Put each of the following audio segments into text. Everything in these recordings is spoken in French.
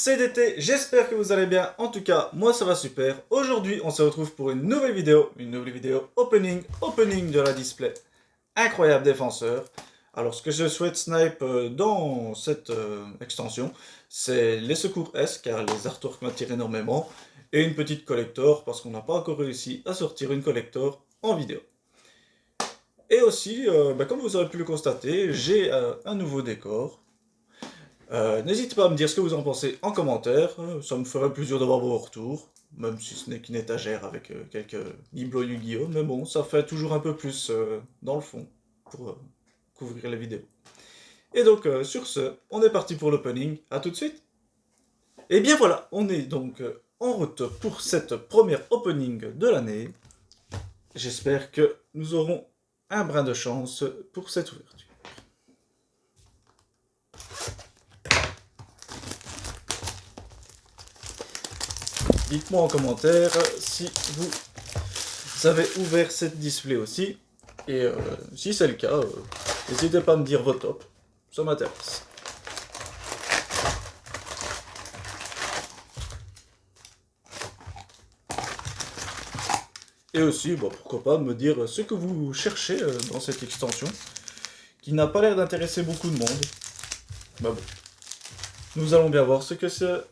c'est d'été, j'espère que vous allez bien, en tout cas moi ça va super. Aujourd'hui on se retrouve pour une nouvelle vidéo opening de la display incroyable défenseur. Alors ce que je souhaite snipe dans cette extension, c'est les secours S car les artworks m'attirent énormément, et une petite collector parce qu'on n'a pas encore réussi à sortir une collector en vidéo. Et aussi, comme vous aurez pu le constater, j'ai un nouveau décor. N'hésitez pas à me dire ce que vous en pensez en commentaire, ça me ferait plaisir d'avoir vos retours, même si ce n'est qu'une étagère avec quelques bibelots Yu-Gi-Oh! Mais bon, ça fait toujours un peu plus dans le fond pour couvrir les vidéos. Et donc, sur ce, on est parti pour l'opening, à tout de suite. Et bien voilà, on est donc en route pour cette première opening de l'année. J'espère que nous aurons un brin de chance pour cette ouverture. Dites-moi en commentaire si vous avez ouvert cette display aussi. Et si c'est le cas, n'hésitez pas à me dire vos tops. Ça m'intéresse. Et aussi, pourquoi pas me dire ce que vous cherchez dans cette extension, qui n'a pas l'air d'intéresser beaucoup de monde. Bon. Nous allons bien voir ce que ça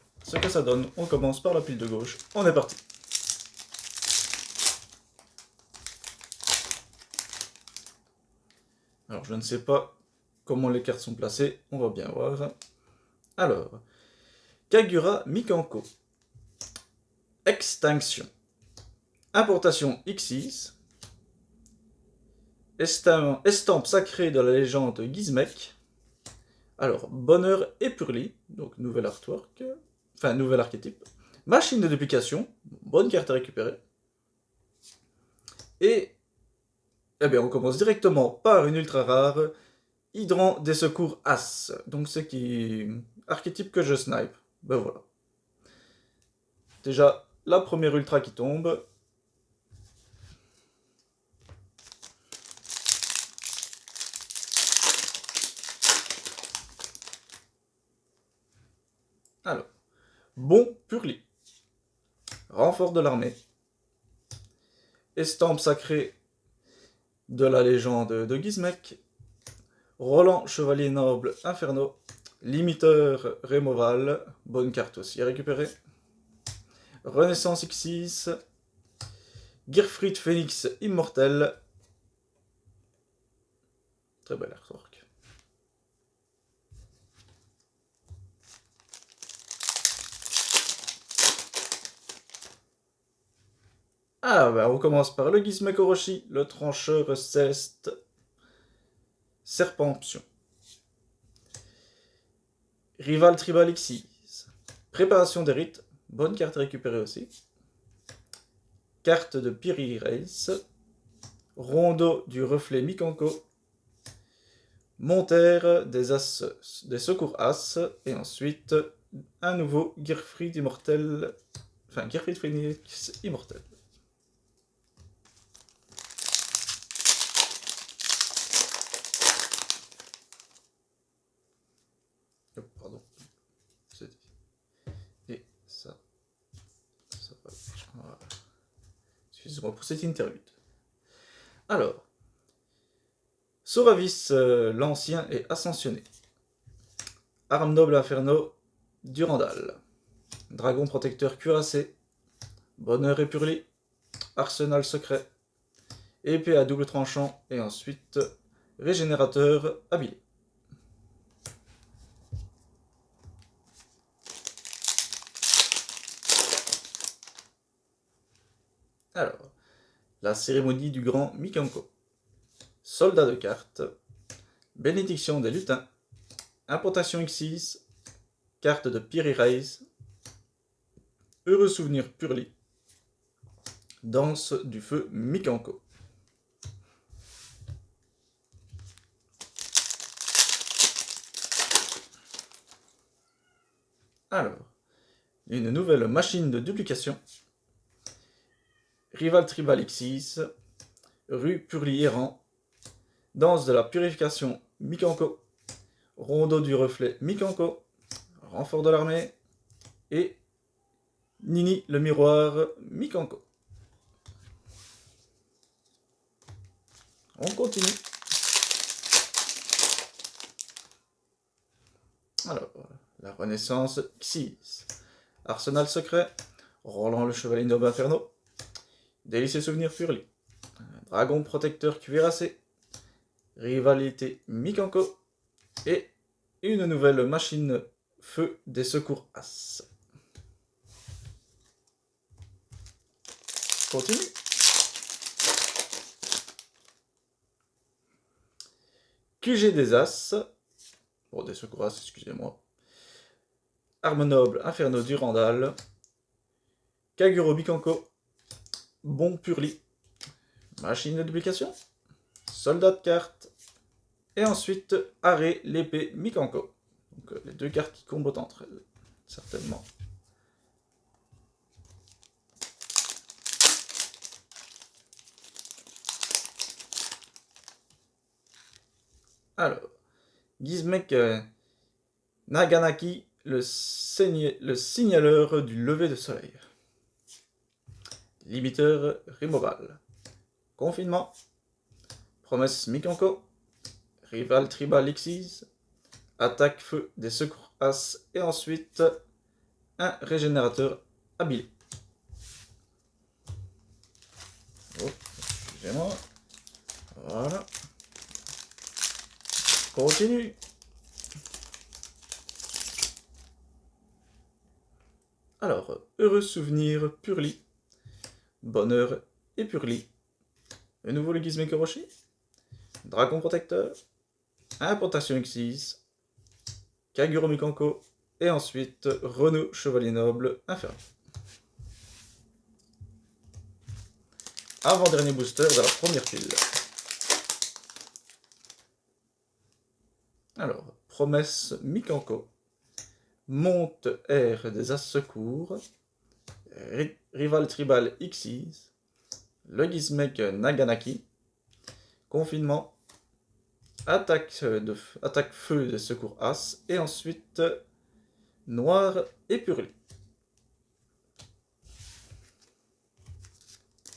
donne. On commence par la pile de gauche. On est parti. Alors, je ne sais pas comment les cartes sont placées. On va bien voir. Alors, Kagura Mikanko. Extinction. Importation Xyz. Estampe sacrée de la légende Gizmek. Alors, Bonheur et Purli, donc nouvel artwork, enfin nouvel archétype. Machine de duplication, bonne carte à récupérer. Et, on commence directement par une ultra rare, Hydrant des secours As. Donc c'est qui archétype que je snipe. Ben voilà. Déjà, la première ultra qui tombe. Alors, bon Purli. Renfort de l'armée. Estampe sacrée de la légende de Gizmek. Roland Chevalier Noble Inferno. Limiteur Removal. Bonne carte aussi à récupérer. Renaissance Xyz. Gearfried Phoenix Immortel. Très bel artwork. On commence par le Gizmek Orochi, le trancheur céleste Serpemption. Rival Tribal Xyz. Préparation des rites, bonne carte à récupérer aussi. Carte de Piri Race. Rondeau du reflet Mikanko. Monter des secours As. Et ensuite, un nouveau Gearfried Immortel. Enfin, Gearfried Phoenix Immortel. Pardon. Et ça va. Voilà. Excusez-moi pour cette interlude. Alors, Soravis l'Ancien est ascensionné. Arme noble Inferno, Durandal. Dragon protecteur cuirassé. Bonheur et Purli. Arsenal secret. Épée à double tranchant. Et ensuite, régénérateur habillé. Alors, la cérémonie du grand Mikanko. Soldat de cartes. Bénédiction des lutins. Importation Xyz. Carte de Piri Race. Heureux souvenir Purli. Danse du feu Mikanko. Alors, une nouvelle machine de duplication. Rival Tribal Xyz. Rue Purli errant. Danse de la purification Mikanko. Rondeau du reflet Mikanko. Renfort de l'armée. et Nini, le miroir Mikanko. On continue. Alors, la Renaissance Xyz. Arsenal secret. Roland le chevalier noble inferno. Délicieux souvenir Purli. Dragon protecteur cuirassé. Rivalité Mikanko. Et une nouvelle machine feu des secours As. Continue. QG des As. Bon, des secours As, excusez-moi. Arme noble Inferno Durandal. Kaguro Mikanko. Bon Purli. Machine de duplication. Soldat de carte. Et ensuite, Arrêt, l'épée Mikanko. Donc les deux cartes qui combattent entre elles, certainement. Alors, Gizmek Naganaki, le signaleur du lever de soleil. Limiteur Removal. Confinement. Promesse Mikanko. Rival Tribal Xyz. Attaque feu des secours As. Et ensuite, un régénérateur habile. Oh, excusez-moi. Voilà. Continue. Alors, heureux souvenir Purli. Bonheur et Purli. De nouveau le Gizmek Orochi. Dragon protecteur. Importation Xyz. Kaguro Mikanko. Et ensuite, Renaud chevalier noble inferno. Avant-dernier booster de la première pile. Alors, promesse Mikanko. Monte R des As secours. Rival tribal Xyz. Le Gizmek Naganaki. Confinement. Attaque feu des secours As. Et ensuite, Noir et Purli.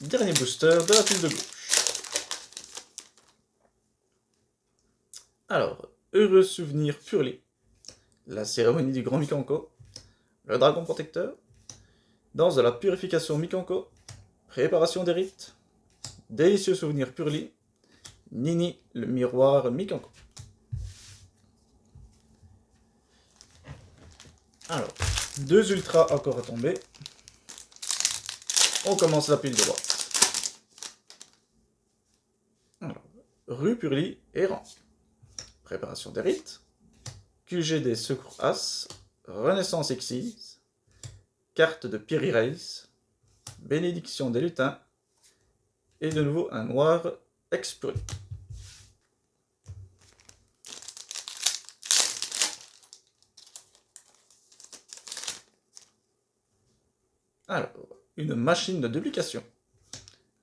Dernier booster de la pile de gauche. Alors, heureux souvenir Purli. La cérémonie du grand Mikanko. Le dragon protecteur. Danse de la purification Mikanko. Préparation des rites. Délicieux souvenir Purli. Nini, le miroir Mikanko. Alors, deux ultras encore à tomber. On commence la pile droite. Alors, rue Purli, errant. Préparation des rites. QG des secours As. Renaissance Xyz. Carte de Piri Reis. Bénédiction des lutins. Et de nouveau un noir expuré. Alors, une machine de duplication.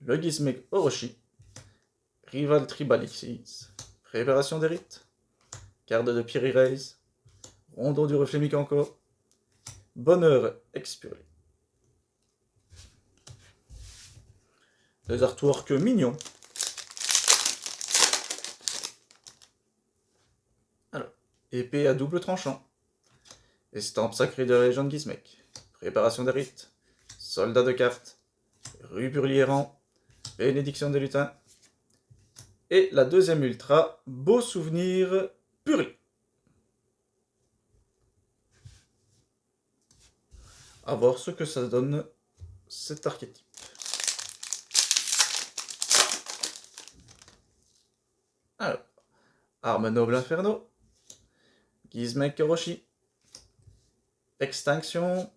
Le Gizmek Orochi. Rival Tribal Xyz. Préparation des rites. Carte de Piri Reis. Rondon du reflet Mikanko. Bonheur expuré. Des artworks mignons. Alors, épée à double tranchant. Estampe sacrée de la légende Gizmek. Préparation des rites. Soldat de cartes. Rue Purli errant. Bénédiction des lutins. Et la deuxième ultra, beau souvenir Purli. À voir ce que ça donne cet archétype. Alors, arme noble inferno. Gizmek Orochi. Extinction.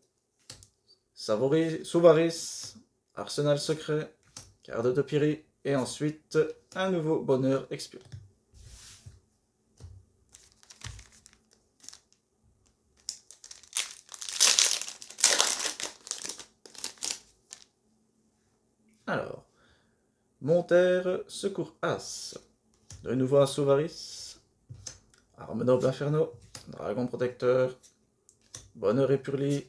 Souvaris. Arsenal secret. Carte de Piri. Et ensuite, un nouveau bonheur expuré. Alors, Monterre, secours As. De nouveau un Souvaris. Arme noble inferno. Dragon protecteur. Bonheur et Purli.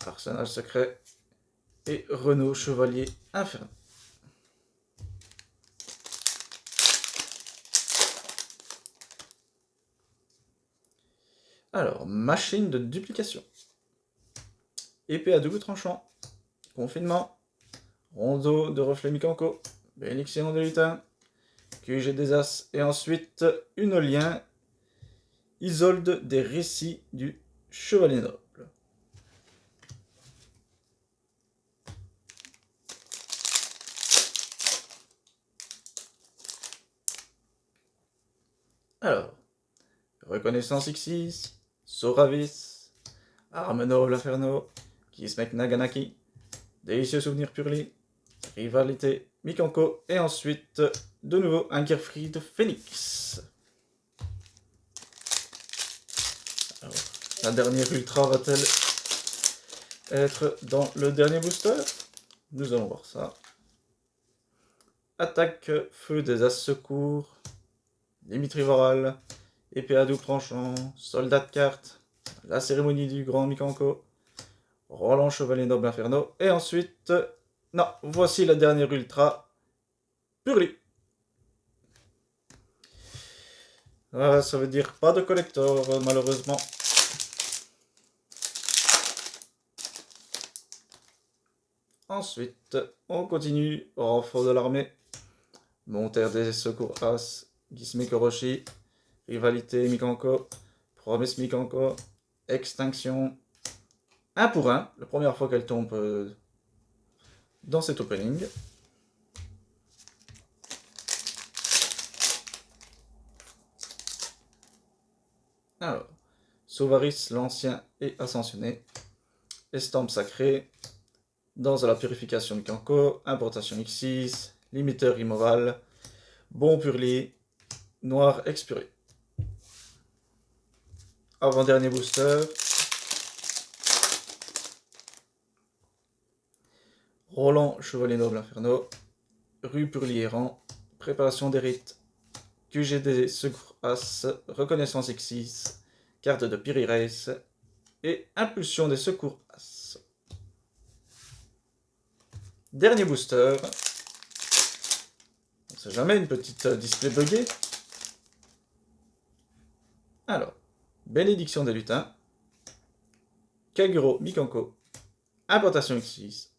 Arsenal secret et Renault Chevalier Infernal. Alors, machine de duplication. Épée à double tranchant. Confinement. Rondeau de reflet Mikanko. Bénédiction de lutin. QG des As. Et ensuite, une lien. Isolde des récits du Chevalier Noble. Alors, Reconnaissance X6, Soravis, Arme Noble Inferno, Kismek Naganaki, Délicieux Souvenir Purli, Rivalité Mikanko, et ensuite, de nouveau, un Gearfried Phoenix. Alors, la dernière Ultra va-t-elle être dans le dernier booster? Nous allons voir ça. Attaque, Feu des As Secours, Dimitri Voral, Épée à double tranchant, Soldat de carte, la cérémonie du grand Mikanko, Roland Chevalier Noble Inferno, et ensuite, non, voici la dernière Ultra, Purli. Ça veut dire pas de collector, malheureusement. Ensuite, on continue, renfort de l'armée, Montaire des secours As, Gizme Koroshi, Rivalité Mikanko, Promesse Mikanko, Extinction, 1 pour 1, la première fois qu'elle tombe dans cet opening. Alors, Sovaris l'Ancien et Ascensionné, Estampe Sacrée, Danse de la Purification Mikanko, Importation X6, Limiteur Immoral, Bon Purli, Noir Expuré. Avant-dernier booster. Roland Chevalier Noble Inferno, Rue Purli Errant, Préparation des rites, QGD Secours As, Reconnaissance X6, Carte de Piri Race et Impulsion des Secours As. Dernier booster. On sait jamais, une petite display buggée. Alors, Bénédiction des lutins, Kaguro Mikanko, Importation X6,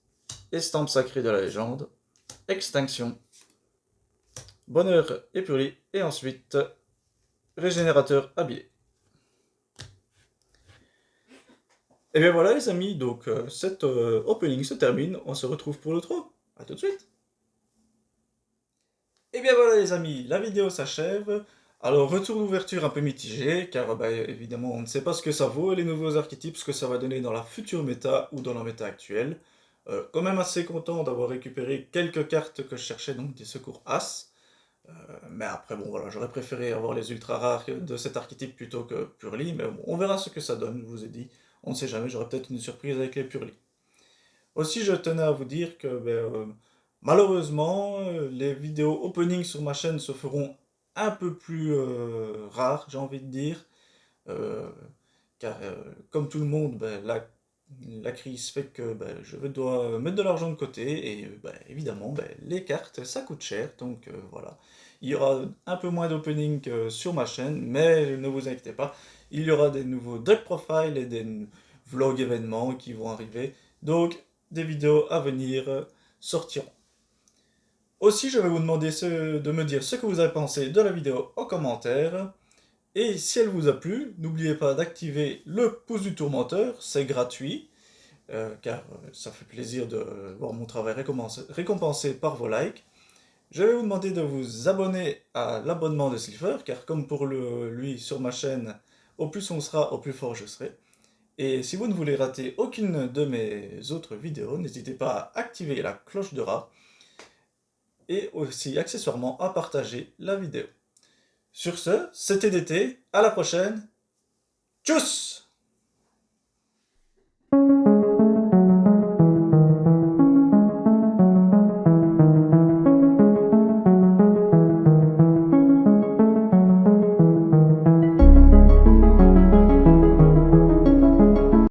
Estampe sacrée de la légende, Extinction, Bonheur épuré, et ensuite Régénérateur habillé. Et bien voilà les amis, donc cet opening se termine, on se retrouve pour le 3. A tout de suite. Et bien voilà les amis, la vidéo s'achève. Alors retour d'ouverture un peu mitigé, car bah, évidemment on ne sait pas ce que ça vaut, les nouveaux archétypes, ce que ça va donner dans la future méta ou dans la méta actuelle. Quand même assez content d'avoir récupéré quelques cartes que je cherchais, donc des secours As. Mais après bon voilà, j'aurais préféré avoir les ultra rares de cet archétype plutôt que Purli, mais bon, on verra ce que ça donne, je vous ai dit. On ne sait jamais, j'aurai peut-être une surprise avec les Purli. Aussi, je tenais à vous dire que malheureusement, les vidéos opening sur ma chaîne se feront un peu plus rares, j'ai envie de dire. Euh, car comme tout le monde, la crise fait que je dois mettre de l'argent de côté. Et évidemment, les cartes, ça coûte cher. Donc voilà. Il y aura un peu moins d'opening sur ma chaîne, mais ne vous inquiétez pas. Il y aura des nouveaux deck profiles et des vlogs événements qui vont arriver. Donc, des vidéos à venir sortiront. Aussi, je vais vous demander de me dire ce que vous avez pensé de la vidéo en commentaire. Et si elle vous a plu, n'oubliez pas d'activer le pouce du tourmenteur, c'est gratuit, car ça fait plaisir de voir mon travail récompensé par vos likes. Je vais vous demander de vous abonner à l'abonnement de Silver, car comme pour lui sur ma chaîne, au plus on sera, au plus fort je serai. Et si vous ne voulez rater aucune de mes autres vidéos, n'hésitez pas à activer la cloche de rat et aussi accessoirement à partager la vidéo. Sur ce, c'était DT, à la prochaine, tchuss!